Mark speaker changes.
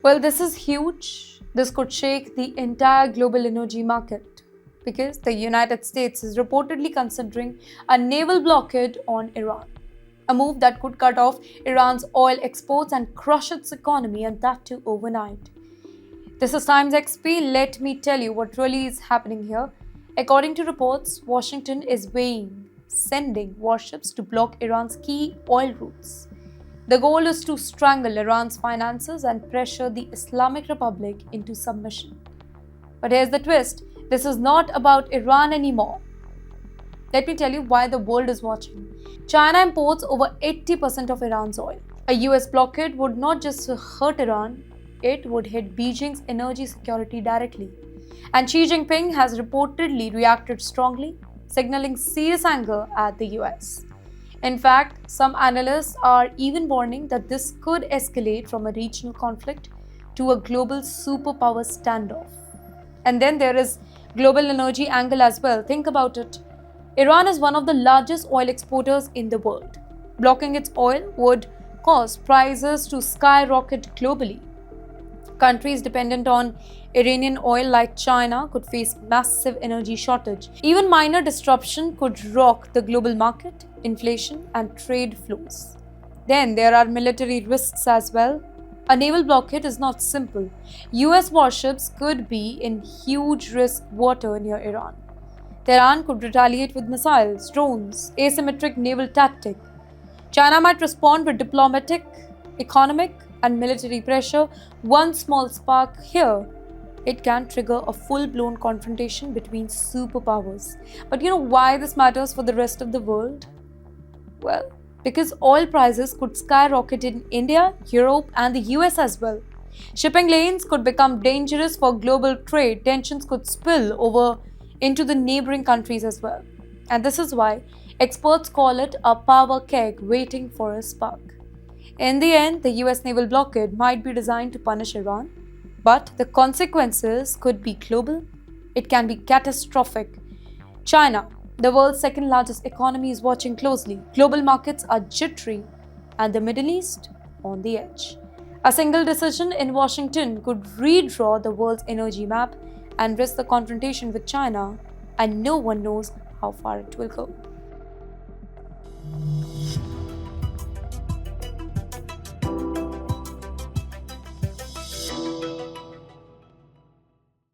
Speaker 1: Well, this is huge. This could shake the entire global energy market because the United States is reportedly considering a naval blockade on Iran, a move that could cut off Iran's oil exports and crush its economy, and that too overnight. This is Times XP. Let me tell you what really is happening here. According to reports, Washington is weighing sending warships to block Iran's key oil routes. The goal is to strangle Iran's finances and pressure the Islamic Republic into submission. But here's the twist, this is not about Iran anymore. Let me tell you why the world is watching. China imports over 80% of Iran's oil. A US blockade would not just hurt Iran, it would hit Beijing's energy security directly. And Xi Jinping has reportedly reacted strongly, signaling serious anger at the US. In fact, some analysts are even warning that this could escalate from a regional conflict to a global superpower standoff. And then there is global energy angle as well. Think about it. Iran is one of the largest oil exporters in the world. Blocking its oil would cause prices to skyrocket globally. Countries dependent on Iranian oil like China could face massive energy shortage. Even minor disruption could rock the global market, inflation and trade flows. Then there are military risks as well. A naval blockade is not simple. US warships could be in huge risk water near Iran. Tehran could retaliate with missiles, drones, asymmetric naval tactic. China might respond with diplomatic, economic, and military pressure. One small spark here, it can trigger a full-blown confrontation between superpowers. But you know why this matters for the rest of the world? Well, because oil prices could skyrocket in India, Europe, and the US as well. Shipping lanes could become dangerous for global trade. Tensions could spill over into the neighboring countries as well. And this is why experts call it a power keg waiting for a spark. In the end, the US naval blockade might be designed to punish Iran, but the consequences could be global. It can be catastrophic. China, the world's second largest economy, is watching closely. Global markets are jittery, and the Middle East on the edge. A single decision in Washington could redraw the world's energy map and risk the confrontation with China, and no one knows how far it will go.